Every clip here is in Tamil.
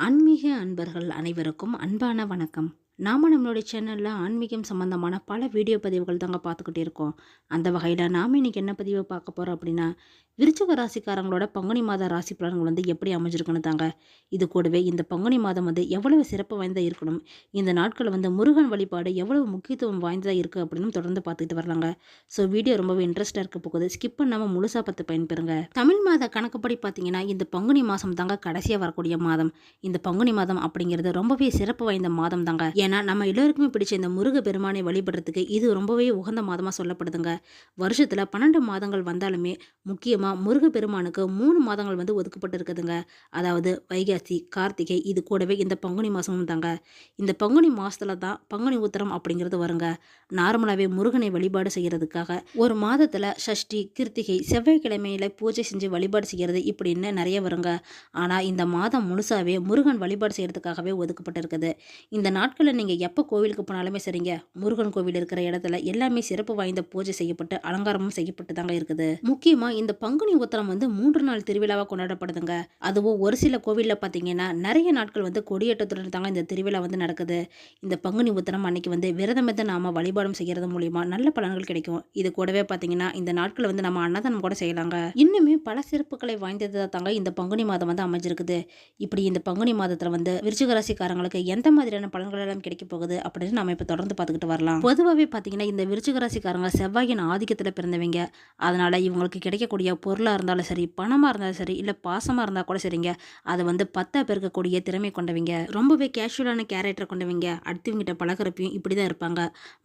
ஆன்மீக அன்பர்கள் அனைவருக்கும் அன்பான வணக்கம். நாம நம்மளுடைய சேனல்ல ஆன்மீகம் சம்பந்தமான பல வீடியோ பதிவுகள் தாங்க பார்த்துக்கிட்டே இருக்கோம். அந்த வகையில் நாம இன்னைக்கு என்ன பதிவு பார்க்க போறோம் அப்படின்னா, விருச்சிக ராசிக்காரங்களோட பங்குனி மாத ராசி பலன்கள் எப்படி அமைஞ்சிருக்குன்னு தாங்க. இது கூடவே இந்த பங்குனி மாதம் எவ்வளவு சிறப்பு வாய்ந்தா இருக்கணும், இந்த நாட்கள் முருகன் வழிபாடு எவ்வளவு முக்கியத்துவம் வாய்ந்ததா இருக்கு அப்படின்னு தொடர்ந்து பார்த்துட்டு வரலாங்க. ஸோ வீடியோ ரொம்பவே இன்ட்ரெஸ்டாக இருக்க போகுது. ஸ்கிப் பண்ணாமல் முழுசாக பார்த்து பயன்பெறுங்க. தமிழ் மாத கணக்குப்படி பார்த்தீங்கன்னா இந்த பங்குனி மாதம் தாங்க கடைசியாக வரக்கூடிய மாதம். இந்த பங்குனி மாதம் அப்படிங்கிறது ரொம்பவே சிறப்பு வாய்ந்த மாதம் தாங்க. ஏன்னா நம்ம எல்லோருக்குமே பிடிச்ச இந்த முருக பெருமானை வழிபடுறதுக்கு இது ரொம்பவே உகந்த மாதமா சொல்லப்படுதுங்க. வருஷத்துல 12 மாதங்கள் வந்தாலுமே முக்கியமா முருக பெருமானுக்கு 3 மாதங்கள் ஒதுக்கப்பட்டு இருக்குதுங்க. அதாவது வைகாசி, கார்த்திகை, இது கூடவே இந்த பங்குனி மாசமும் தாங்க. இந்த பங்குனி மாசத்துல தான் பங்குனி உத்திரம் அப்படிங்கிறது வருங்க. நார்மலாவே முருகனை வழிபாடு செய்யறதுக்காக ஒரு மாதத்துல சஷ்டி, கிருத்திகை, செவ்வாய்க்கிழமையில பூஜை செஞ்சு வழிபாடு செய்யறது இப்படின்னு நிறைய வருங்க. ஆனா இந்த மாதம் முழுசாவே முருகன் வழிபாடு செய்யறதுக்காகவே ஒதுக்கப்பட்டு இருக்குது. இந்த நாட்களில் நீங்கள் எப்போ கோவிலுக்கு போனாலுமே சரிங்க, முருகன் கோவில் இருக்கிற இடத்துல எல்லாமே சிறப்பு வாய்ந்த பூஜை செய்யப்பட்டு அலங்காரமும் செய்யப்பட்டு தாங்க இருக்குது. முக்கியமாக இந்த பங்குனி உத்திரம் 3 நாள் திருவிழாவாக கொண்டாடப்படுதுங்க. அதுவும் ஒரு சில கோவிலில் பார்த்தீங்கன்னா நிறைய நாட்கள் கொடியேற்றத்துடன் தாங்க இந்த திருவிழா நடக்குது. இந்த பங்குனி உத்திரம் அன்னைக்கு விரதம் நாம வழிபாடும் செய்யறது மூலியமா நல்ல பலன்கள் கிடைக்கும். இது கூடவே பார்த்தீங்கன்னா இந்த நாட்கள் நம்ம அன்னதானம் கூட செய்யலாங்க. இன்னுமே பல சிறப்புகளை வாய்ந்ததா தாங்க இந்த பங்குனி மாதம் அமைஞ்சிருக்குது. இப்படி இந்த பங்குனி மாதத்துல விருச்சிக ராசிக்காரங்களுக்கு எந்த மாதிரியான பலன்கள் எல்லாம் கிடைக்க போகுது அப்படின்னு நம்ம இப்ப தொடர்ந்து பார்த்துக்கிட்டு வரலாம். பொதுவாகவே பார்த்தீங்கன்னா இந்த விருச்சிக ராசிக்காரங்க செவ்வாயின் ஆதிக்கத்தில் பிறந்தவங்க. அதனால இவங்களுக்கு கிடைக்கக்கூடிய பொருளா இருந்தாலும் சரி, பணமா இருந்தாலும் சரி, இல்ல பாசமா இருந்தா கூட சரிங்க, அதை பத்தா பெருக்கக்கூடிய திறமை கொண்டவங்க. ரொம்பவே கேஷுவலான கேரக்டர் கொண்டவங்க. அடுத்தவங்கிட்ட பழகிறப்பையும் இப்படிதான் இருப்பாங்க.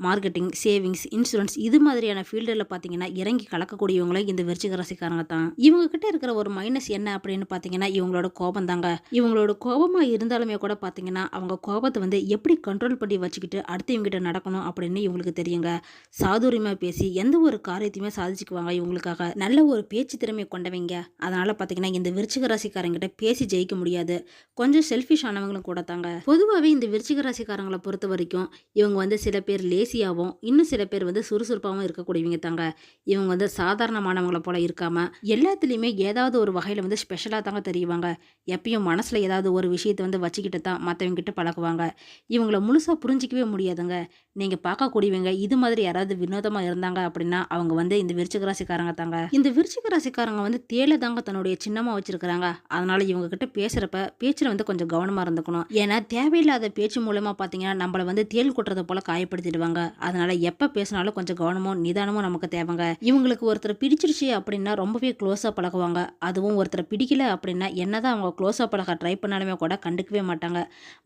மார்க்கெட்டிங், சேவிங்ஸ், இன்சூரன்ஸ் இது மாதிரியான ஃபீல்டில் பார்த்தீங்கன்னா இறங்கி கலக்கக்கூடியவங்களே இந்த விருச்சிக ராசிக்காரங்க தான். இவங்க கிட்ட இருக்கிற ஒரு மைனஸ் என்ன அப்படின்னு பார்த்தீங்கன்னா இவங்களோட கோபம் தாங்க. இவங்களோட கோபமா இருந்தாலுமே கூட பார்த்தீங்கன்னா அவங்க கோபத்தை எப்படி கண்ட்ரோல் பண்ணி வச்சுக்கிட்டு அடுத்தவங்கிட்ட நடக்கணும் அப்படின்னு இவங்களுக்கு தெரியுங்க. சாதுரியமாக பேசி எந்த ஒரு காரியத்தையுமே சாதிச்சுக்குவாங்க. இவங்களுக்காக நல்ல ஒரு பேச்சு திறமை கொண்டவங்க. அதனால பார்த்தீங்கன்னா இந்த விருச்சிக ராசிக்காரங்கிட்ட பேசி ஜெயிக்க முடியாது. கொஞ்சம் செல்ஃபிஷ் ஆனவங்களும் கூட தாங்க. பொதுவாகவே இந்த விருச்சிக ராசிக்காரங்களை பொறுத்த வரைக்கும் இவங்க சில பேர் லேசியாகவும் இன்னும் சில பேர் சுறுசுறுப்பாகவும் இருக்கக்கூடியவங்க தாங்க. இவங்க சாதாரணமானவங்களை போல இருக்காம எல்லாத்துலேயுமே ஏதாவது ஒரு வகையில் ஸ்பெஷலாக தாங்க தெரியுவாங்க. எப்பயும் மனசில் ஏதாவது ஒரு விஷயத்தை வச்சுக்கிட்டு தான் மற்றவங்க கிட்ட பழகுவாங்க. இவங்கள முழுசாக புரிஞ்சிக்கவே முடியாதுங்க. நீங்கள் பார்க்கக்கூடியவங்க இது மாதிரி யாராவது வினோதமாக இருந்தாங்க அப்படின்னா அவங்க இந்த விருச்சிக ராசிக்காரங்க தாங்க. இந்த விருச்சிக ராசிக்காரங்க தேலை தாங்க தன்னுடைய சின்னமாக வச்சிருக்கிறாங்க. அதனால இவங்க கிட்ட பேசுகிறப்ப பேச்சில் கொஞ்சம் கவனமாக இருந்துக்கணும். ஏன்னா தேவையில்லாத பேச்சு மூலமாக பார்த்தீங்கன்னா நம்மளை தேல் கொட்டுறதை போல காயப்படுத்திடுவாங்க. அதனால எப்போ பேசினாலும் கொஞ்சம் கவனமும் நிதானமும் நமக்கு தேவைங்க. இவங்களுக்கு ஒருத்தர் பிடிச்சிருச்சு அப்படின்னா ரொம்பவே க்ளோஸாக பழகுவாங்க. அதுவும் ஒருத்தர் பிடிக்கல அப்படின்னா என்னதான் அவங்க க்ளோஸாக பழக ட்ரை பண்ணாலுமே கூட கண்டுக்கவே மாட்டாங்க.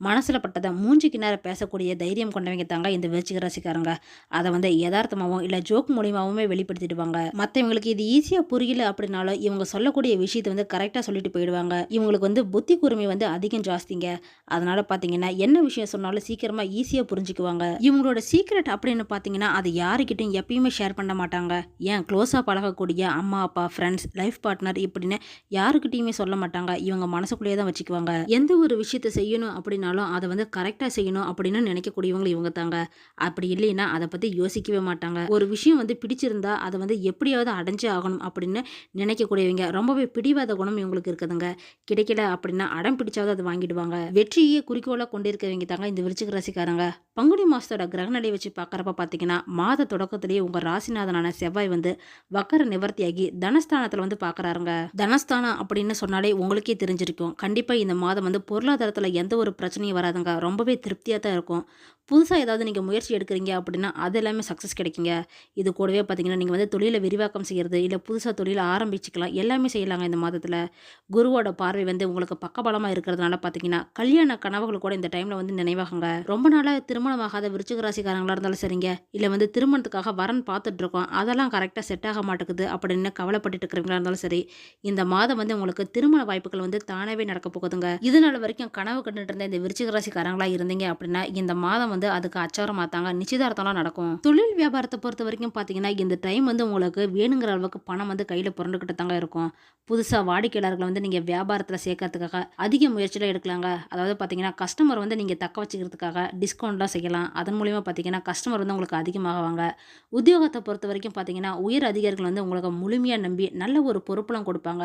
மனசில் பட்டதை மூஞ்சிக்கு நேரம் பேசக்கூடிய தைரியம் கொண்டவங்க தாங்க இந்த விருச்சிக ராசிக்காரங்க. அதை யதார்த்தமாகவும் இல்லை ஜோக் மூலியமாகவுமே வெளிப்படுத்திடுவாங்க. மற்றவங்களுக்கு இது ஈஸியாக புரியல அப்படின்னாலும் இவங்க சொல்லக்கூடிய விஷயத்தை கரெக்டாக சொல்லிட்டு போயிடுவாங்க. இவங்களுக்கு புத்தி கூர்மை அதிகம் ஜாஸ்திங்க. அதனால பார்த்தீங்கன்னா என்ன விஷயம் சொன்னாலும் சீக்கிரமாக ஈஸியாக புரிஞ்சுக்குவாங்க. இவங்களோட சீக்ரெட் அப்படின்னு பார்த்தீங்கன்னா அது யாருக்கிட்டையும் எப்பயுமே ஷேர் பண்ண மாட்டாங்க. ஏன் க்ளோஸாக பழகக்கூடிய அம்மா, அப்பா, ஃப்ரெண்ட்ஸ், லைஃப் பார்ட்னர் இப்படின்னு யாருக்கிட்டையுமே சொல்ல மாட்டாங்க. இவங்க மனசுக்குள்ளேயே தான் வச்சுக்குவாங்க. எந்த ஒரு விஷயத்தை செய்யணும் அப்படின்னாலும் அதை கரெக்டாக செய்யணும் அப்படின்னு நினைக்கக்கூடியவங்க இவங்க தாங்க. அப்படி இல்லைன்னா அதை பற்றி யோசிக்கவே மாட்டாங்க. ஒரு விஷயம் பிடிச்சிருந்தா அதை எப்படியாவது அடைஞ்சே ஆகணும் அப்படின்னு நினைக்கக்கூடியவங்க. ரொம்பவே பிடிவாத குணம் இவங்களுக்கு இருக்குதுங்க. கிடைக்கல அப்படின்னா அடம் பிடிச்சாவது அதை வாங்கிடுவாங்க. வெற்றியே குறிக்கோளாக கொண்டிருக்கவங்க தாங்க இந்த விருச்சிக ராசிக்காரங்க. பங்குனி மாசத்தோட கிரகநிலை வச்சு பார்க்குறப்ப பார்த்தீங்கன்னா மாத தொடக்கத்திலேயே உங்கள் ராசிநாதனான செவ்வாய் வக்கர நிவர்த்தியாகி தனஸ்தானத்தில் பார்க்குறாருங்க. தனஸ்தானம் அப்படின்னு சொன்னாலே உங்களுக்கே தெரிஞ்சிருக்கும். கண்டிப்பாக இந்த மாதம் பொருளாதாரத்தில் எந்த ஒரு பிரச்சனையும் வராதுங்க. ரொம்பவே திருப்தியாக தான் இருக்கும். புதுசாக ஏதாவது நீங்கள் முயற்சி எடுக்கிறீங்க அப்படின்னா அது எல்லாமே சக்ஸஸ் கிடைக்குங்க. இது கூடவே பார்த்தீங்கன்னா நீங்கள் தொழிலை விரிவாக்கம் செய்கிறது இல்லை புதுசாக தொழிலை ஆரம்பிச்சுக்கலாம், எல்லாமே செய்யலாங்க. இந்த மாதத்தில் குருவோட பார்வை உங்களுக்கு பக்கபலமாக இருக்கிறதுனால பார்த்தீங்கன்னா கல்யாண கனவுகள் கூட இந்த டைமில் நினைவாகுங்க. ரொம்ப நாளாக திருமணமாகாத விருச்சிக ராசிக்காரங்களாக இருந்தாலும் சரிங்க, இல்லை திருமணத்துக்காக வரன் பார்த்துட்டு இருக்கோம், அதெல்லாம் கரெக்டாக செட் ஆக மாட்டேங்குது அப்படின்னு கவலைப்பட்டு இருக்கிறவங்களா இருந்தாலும் சரி, இந்த மாதம் உங்களுக்கு திருமண வாய்ப்புகள் தானாகவே நடக்க போகுதுங்க. இதனால வரைக்கும் கனவு கண்டுட்டு இருந்த இந்த விருச்சிக ராசிக்காரங்களா இருந்தீங்க அப்படின்னா அப்படின்னா இந்த மாதம் வந்து அதுக்கு அச்சாரம் தாங்க நிச்சயதார்த்தம்லாம் நடக்கும். தொழில் வியாபாரத்தை பொறுத்த வரைக்கும் பார்த்தீங்கன்னா, இந்த டைம் வந்து உங்களுக்கு வேணுங்கிற அளவுக்கு பணம் வந்து கையில புரண்டுக்கிட்டு தாங்க இருக்கும். புதுசா வாடிக்கையாளர்கள வந்து நீங்க வியாபாரத்தில சேர்க்கறதுக்காக அதிக முயற்சிலாம் எடுக்கலாங்க. அதாவது பார்த்தீங்கன்னா, கஸ்டமர் வந்து நீங்க தக்க வச்சுக்கிறதுக்காக டிஸ்கவுண்ட்லாம் செய்யலாம். அதன் மூலியமா பார்த்தீங்கன்னா, கஸ்டமர் வந்து உங்களுக்கு அதிகமாகுவாங்க. உத்தியோகத்த பொறுத்தவரைக்கும் பார்த்தீங்கன்னா, உயர் அதிகாரிகள் வந்து உங்களுக்கு முழுமையா நம்பி நல்ல ஒரு பொறுப்புலாம் குடுப்பாங்க.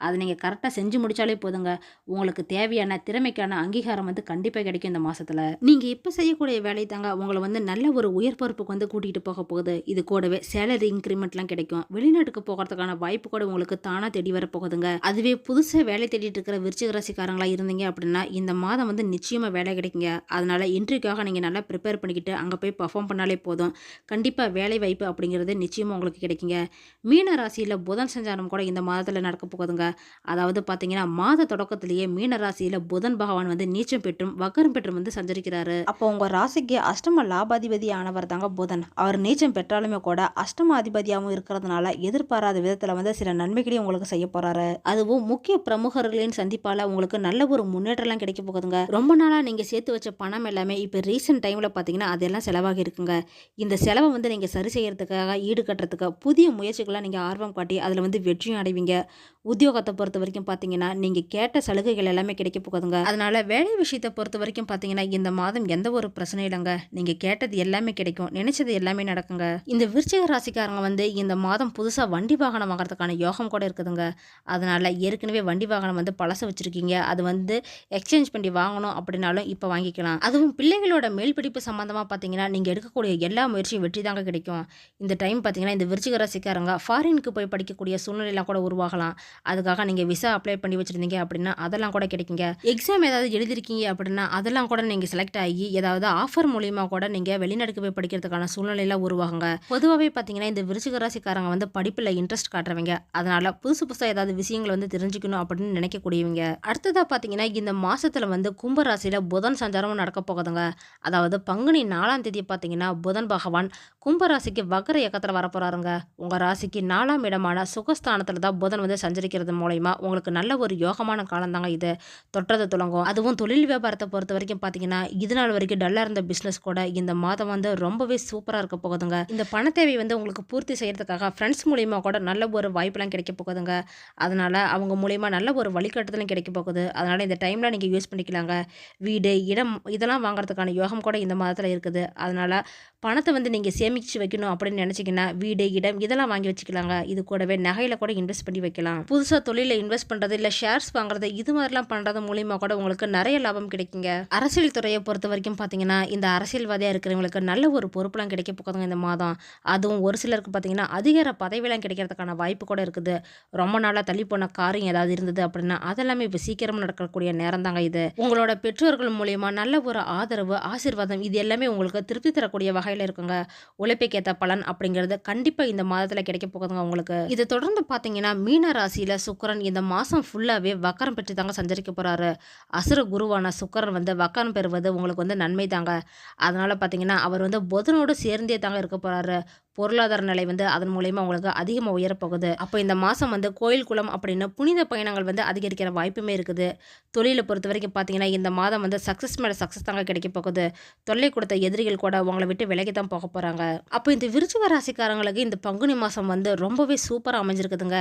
அத நீங்க கரெக்ட்டா செஞ்சு முடிச்சாலே போதுங்க. உங்களுக்கு தேவையான திறமைக்கான அங்கீகாரம் வந்து கண்டிப்பா கிடைக்கும் இந்த மாசத்துல. நீங்க இப்ப செய்யக்கூடிய வேலை தாங்க உங்கள வந்து நல்ல ஒரு உயர் பொறுப்புக்கு வந்து கூட்டிட்டு போக போகுது. இது கூடவே சேலரி இன்கிரிமெண்ட்லாம் கிடைக்கும். வெளிநாட்டுக்கு போகறதுக்கான வாய்ப்பு கூட உங்களுக்கு தானா தேடி வர போகுதுங்க. அதுவே புதுசா வேலை தேடிட்டு இருக்கிற விருச்சிக ராசிக்காரங்களா இருந்தீங்க அப்படின்னா, இந்த மாதம் வந்து நிச்சயமா வேலை கிடைக்குங்க. அதனால இன்டர்வியூக்காக நீங்க நல்லா ப்ரிப்பேர் பண்ணிக்கிட்டு அங்க போய் பெர்ஃபார்ம் பண்ணாலே போதும். கண்டிப்பா வேலை வாய்ப்பு அப்படிங்கிறது நிச்சயமா உங்களுக்கு கிடைக்குங்க. மீன ராசியில புதன் சஞ்சாரம் கூட இந்த மாதத்துல நடக்க போகுதுங்க. அதாவது பார்த்தீங்கன்னா, மாத தொடக்கத்திலேயே மீன ராசியில புதன் பகவான் வந்து நீச்சம் பெற்றும், வக்கரம் பெற்றும் வந்து சஞ்சரிக்கிறாரு. அப்போ உங்க ராசிக்கு அஷ்டம லாபாதிபதி ஆனவர் தாங்க புதன். அவர் நீச்சம் பெற்றாலுமே கூட அஷ்டம அதிபதியாகவும் இருக்கிறதுனால எதிர்பாராத விதத்துல வந்து சில நன்மைகளையும் உங்களுக்கு செய்ய போறாரு. அதுவும் முக்கிய பிரமுகர்களின் சந்திப்பால உங்களுக்கு நல்ல ஒரு முன்னேற்றம்லாம் கிடைக்க போகுதுங்க. ரொம்ப நாளா நீங்க சேர்த்து வச்ச பணம் எல்லாமே இப்ப ரீசென்ட் டைம்ல பார்த்தீங்கன்னா, அதெல்லாம் செலவாகி இருக்குங்க. இந்த செலவை வந்து நீங்க சரி செய்யறதுக்காக, ஈடுகட்டுறதுக்கு புதிய முயற்சிகள்லாம் நீங்க ஆர்வம் காட்டி அதுல வந்து வெற்றியும் அடைவீங்க. உத்தியோகத்த பொறுத்த வரைக்கும் பார்த்தீங்கன்னா, நீங்க கேட்ட சலுகைகள் எல்லாமே கிடைக்க போகுதுங்க. அதனால வேலை விஷயத்த பொறுத்த வரைக்கும் பார்த்தீங்கன்னா, இந்த மாதம் எந்த ஒரு பிரச்சனையும் இல்லங்க. நீங்க கேட்டது எல்லாமே கிடைக்கும். நினைச்சது எல்லாமே நடக்குங்க. இந்த விருச்சிக ராசிக்காரங்க வந்து இந்த மாதம் புதுசா வண்டி வாகனம் வாங்குறதுக்கான யோகம் கூட இருக்குதுங்க. அதனால ஏற்கனவே வண்டி வாகனம் வந்து பழசு வச்சிருக்கீங்க. அது வந்து எக்ஸ்சேஞ்ச் பண்ணி வாங்கணும் அப்படின்னாலும் இப்ப வாங்கிக்கலாம். அதுவும் பிள்ளைகளோட மேல் படிப்பு சம்பந்தமா பார்த்தீங்கன்னா, நீங்க எடுக்கக்கூடிய எல்லா முயற்சியும் வெற்றி தாங்க கிடைக்கும். இந்த டைம் பார்த்தீங்கன்னா, இந்த விருச்சிக ராசிக்காரங்க ஃபாரினுக்கு போய் படிக்கக்கூடிய சூழ்நிலைலாம் கூட உருவாகலாம். அதுக்காக நீங்க விசா அப்ளை பண்ணி வச்சிருந்தீங்க அப்படின்னா, அதெல்லாம் கூட கிடைக்குங்க. எக்ஸாம் ஏதாவது எழுதியிருக்கீங்க அப்படின்னா, அதெல்லாம் கூட நீங்க செலக்ட் ஆகி, ஏதாவது ஆஃபர் மூலியமா கூட நீங்க வெளிநாட்டுக்கு போய் படிக்கிறதுக்கான சூழ்நிலைலாம் உருவாகுங்க. பொதுவாவே பார்த்தீங்கன்னா, இந்த விருச்சிக ராசிக்காரங்க வந்து படிப்புல இன்ட்ரெஸ்ட் காட்டுறவங்க. அதனால புதுசு புதுசா ஏதாவது விஷயங்கள் வந்து தெரிஞ்சுக்கணும் அப்படின்னு நினைக்கக்கூடியவங்க. அடுத்ததா பார்த்தீங்கன்னா, இந்த மாசத்துல வந்து கும்ப ராசியில புதன் சஞ்சாரமும் நடக்க போகுதுங்க. அதாவது பங்குனி 4ஆம் தேதி பார்த்தீங்கன்னா, புதன் பகவான் கும்ப ராசிக்கு வக்ர இயக்கத்துல வரப்போறாருங்க. உங்க ராசிக்கு 4ஆம் இடமான சுகஸ்தானத்துல தான் புதன் வந்து சஞ்சரிக்கிறது மூலயமா உங்களுக்கு நல்ல ஒரு யோகமான காலம் தாங்க இது. தொட்டது துலங்கும். அதுவும் தொழில் வியாபாரத்தை பொறுத்த வரைக்கும் பார்த்தீங்கன்னா, இது நாள் வரைக்கும் டல்லா இருந்த பிசினஸ் கூட இந்த மாதம் வந்து ரொம்பவே சூப்பரா இருக்க போகுதுங்க. இந்த பண தேவை வந்து உங்களுக்கு பூர்த்தி செய்யறதுக்காக ஃப்ரெண்ட்ஸ் மூலியமா கூட நல்ல ஒரு வாய்ப்பெல்லாம் கிடைக்க போகுதுங்க. அதனால அவங்க மூலியமா நல்ல ஒரு வழிகாட்டுதலும் கிடைக்க போகுது. அதனால இந்த டைம்ல நீங்க யூஸ் பண்ணிக்கலாங்க. வீடு, இடம் இதெல்லாம் வாங்குறதுக்கான யோகம் கூட இந்த மாதத்துல இருக்குது. அதனால பணத்தை வந்து நீங்க சேமிச்சு வைக்கணும் அப்படின்னு நினைச்சீங்கன்னா, வீடு, இடம் இதெல்லாம் வாங்கி வச்சுக்கலாங்க. இது கூடவே நகையில கூட இன்வெஸ்ட் பண்ணி வைக்கலாம். புதுசா தொழில இன்வெஸ்ட் பண்றது, இல்ல ஷேர்ஸ் வாங்குறது இது மாதிரிலாம் பண்றது மூலியமா கூட உங்களுக்கு நிறைய லாபம் கிடைக்குங்க. அரசியல் துறையை பொறுத்த வரைக்கும் பார்த்தீங்கன்னா, இந்த அரசியல்வாதியா இருக்கிறவங்களுக்கு நல்ல ஒரு பொறுப்புலாம் கிடைக்க போகுதுங்க இந்த மாதம். அதுவும் ஒரு சிலருக்கு பார்த்தீங்கன்னா, அதிகார பதவியெல்லாம் கிடைக்கிறதுக்கான வாய்ப்பு கூட இருக்குது. ரொம்ப நாளா தள்ளி போன காரியம் ஏதாவது இருந்தது அப்படின்னா, அதெல்லாமே இப்போ சீக்கிரமா நடக்கக்கூடிய நேரம் தாங்க இது. உங்களோட பெற்றோர்கள் மூலியமா நல்ல ஒரு ஆதரவு, ஆசீர்வாதம் இது எல்லாமே உங்களுக்கு திருப்தி தரக்கூடிய வகையில இருக்குங்க. உழைப்புக்கேத்த பலன் அப்படிங்கிறது கண்டிப்பா இந்த மாதத்துல கிடைக்க போகுதுங்க உங்களுக்கு. இதை தொடர்ந்து பார்த்தீங்கன்னா, மீன ராசியில சுக்கிரன் இந்த மாசம் ஃபுல்லாவே வக்கரம் பெற்று தாங்க சஞ்சரிக்க போறாரு. அசுர குருவான சுக்கிரன் வந்து வக்கரம் பெறுவது உங்களுக்கு வந்து நன்மை தாங்க. அதனால பார்த்தீங்கன்னா, அவர் வந்து புதனோடு சேர்ந்தே தாங்க இருக்க போறாரு. பொருளாதார நிலை வந்து அதன் மூலியமா உங்களுக்கு அதிகமாக உயரப்போகுது. அப்போ இந்த மாதம் வந்து கோயில் குளம் அப்படின்னு புனித பயணங்கள் வந்து அதிகரிக்கிற வாய்ப்புமே இருக்குது. தொழிலை பொறுத்த வரைக்கும் பார்த்தீங்கன்னா, இந்த மாதம் வந்து சக்ஸஸ் மேலே சக்ஸஸ் தாங்க கிடைக்க போகுது. தொல்லை கொடுத்த எதிரிகள் கூட உங்களை விட்டு விலகி தான் போக போகிறாங்க. அப்போ இந்த விருச்சிக ராசிக்காரங்களுக்கு இந்த பங்குனி மாதம் வந்து ரொம்பவே சூப்பராக அமைஞ்சிருக்குதுங்க.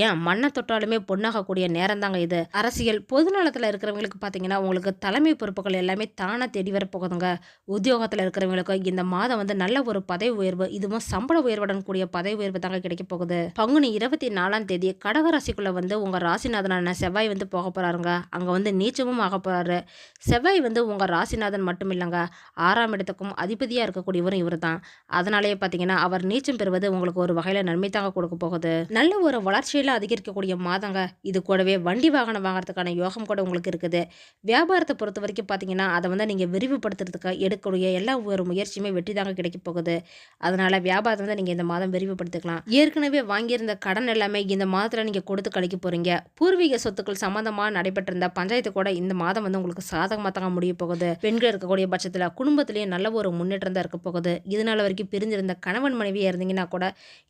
ஏன் மண்ணை தொட்டாலுமே பொண்ணாகக்கூடிய நேரம் தாங்க இது. அரசியல் பொது நலத்தில் இருக்கிறவங்களுக்கு பார்த்தீங்கன்னா, உங்களுக்கு தலைமை பொறுப்புகள் எல்லாமே தானாக தேடி வர போகுதுங்க. உத்தியோகத்தில் இருக்கிறவங்களுக்கு இந்த மாதம் வந்து நல்ல ஒரு பதவி உயர்வு, இதுவும் சம்பள உயர்வுடன் கூடிய பதவி உயர்வு தாங்க கிடைக்க போகுது. பங்குனி 24ஆம் தேதி கடக ராசிக்குள்ள வந்து உங்க ராசிநாதனான செவ்வாய் வந்து போக போறாருங்க. அங்க வந்து நீச்சமும் ஆக போறாரு. செவ்வாய் வந்து உங்க ராசிநாதன் மட்டும் இல்லைங்க, 6ஆம் இடத்துக்கும் அதிபதியா இருக்கக்கூடியவரும் இவர் தான். அதனாலேயே பார்த்தீங்கன்னா, அவர் நீச்சம் பெறுவது உங்களுக்கு ஒரு வகையில நன்மை தாங்க கொடுக்க போகுது. நல்ல ஒரு வளர்ச்சியில அதிகரிக்கக்கூடிய மாதங்க. இது கூடவே வண்டி வாகனம் வாங்குறதுக்கான யோகம் கூட உங்களுக்கு இருக்குது. வியாபாரத்தை பொறுத்த வரைக்கும் பார்த்தீங்கன்னா, அதை வந்து நீங்க விரிவுபடுத்துறதுக்கு எடுக்கக்கூடிய எல்லா ஒரு முயற்சியுமே வெற்றி தாங்க கிடைக்க போகுது. அதனால வியாபாரத்தை வந்து நீங்க இந்த மாதம் விரிவுபடுத்திக்கலாம். ஏற்கனவே வாங்கியிருந்த கடன் எல்லாமே இந்த மாதத்துல நீங்க கொடுத்து கழிக்க போறீங்க. பூர்வீக சொத்துக்கள் சம்பந்தமா நடைபெற்றிருந்த பஞ்சாயத்து கூட இந்த மாதம் வந்து உங்களுக்கு சாதகமா தாங்க முடிய போகுது. பெண்கள் இருக்கக்கூடிய பட்சத்துல குடும்பத்திலேயே நல்ல ஒரு முன்னேற்றம் தான் இருக்க போகுது. இதனால வரைக்கும் பிரிஞ்சிருந்த கணவன் மனைவியா இருந்தீங்கன்னா கூட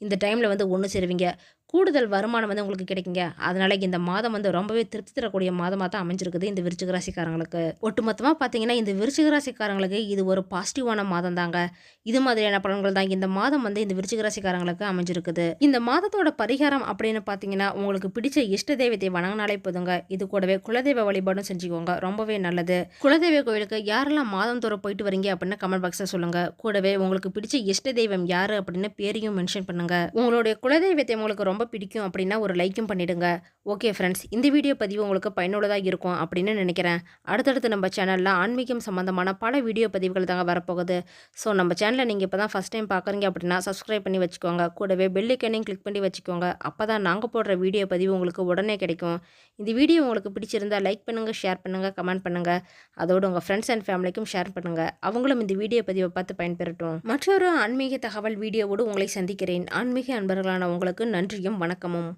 இந்த டைம்ல வந்து ஒன்று சேருவீங்க. கூடுதல் வருமானம் வந்து உங்களுக்கு கிடைக்குங்க. அதனால இந்த மாதம் வந்து ரொம்பவே திருப்தி தரக்கூடிய மாதமா தான் அமைஞ்சிருக்குது இந்த விருச்சிக ராசிக்காரங்களுக்கு. ஒட்டுமொத்தமா பார்த்தீங்கன்னா, இந்த விருச்சிக ராசிக்காரங்களுக்கு இது ஒரு பாசிட்டிவான மாதம் தாங்க. இது மாதிரியான பலன்கள் தான் இந்த மாதம் வந்து இந்த விருச்சிக ராசிக்காரங்களுக்கு அமைஞ்சிருக்குது. இந்த மாதத்தோட பரிகாரம் அப்படின்னு பார்த்தீங்கன்னா, உங்களுக்கு பிடிச்ச இஷ்ட தெய்வத்தை வணங்கினாலே போதுங்க. இது கூடவே குலதெய்வ வழிபாடும் செஞ்சுக்கோங்க. ரொம்பவே நல்லது. குலதெய்வ கோயிலுக்கு யாரெல்லாம் மாதந்தோறும் போயிட்டு வரீங்க அப்படின்னு கமெண்ட் பாக்ஸில் சொல்லுங்க. கூடவே உங்களுக்கு பிடிச்ச இஷ்ட தெய்வம் யாரு அப்படின்னு பேரையும் மென்ஷன் பண்ணுங்க. உங்களுடைய குலதெய்வத்தை உங்களுக்கு ரொம்ப பிடிக்கும் அப்படின்னா ஒரு லைக்கும் பண்ணிடுங்க. ஓகே ஃப்ரெண்ட்ஸ், இந்த வீடியோ பதிவு உங்களுக்கு பயனுள்ளதாக இருக்கும் அப்படின்னு நினைக்கிறேன். அடுத்தடுத்து நம்ம சேனலில் ஆன்மீகம் சம்மந்தமான பல வீடியோ பதிவுகள் தாங்க வரப்போகுது. ஸோ நம்ம சேனலை நீங்கள் இப்போ தான் ஃபஸ்ட் டைம் பார்க்குறீங்க அப்படின்னா சப்ஸ்கிரைப் பண்ணி வச்சுக்கோங்க. கூடவே பெல் ஐக்கனையும் கிளிக் பண்ணி வச்சுக்கோங்க. அப்போ தான் நாங்கள் போடுற வீடியோ பதிவு உங்களுக்கு உடனே கிடைக்கும். இந்த வீடியோ உங்களுக்கு பிடிச்சிருந்தா லைக் பண்ணுங்கள், ஷேர் பண்ணுங்கள், கமெண்ட் பண்ணுங்கள். அதோடு உங்கள் ஃப்ரெண்ட்ஸ் அண்ட் ஃபேமிலிக்கும் ஷேர் பண்ணுங்கள். அவங்களும் இந்த வீடியோ பதிவை பார்த்து பயன்பெறட்டும். மற்றொரு ஆன்மீக தகவல் வீடியோவோடு உங்களை சந்திக்கிறேன். ஆன்மீக அன்பர்களான உங்களுக்கு நன்றியும் வணக்கமும்.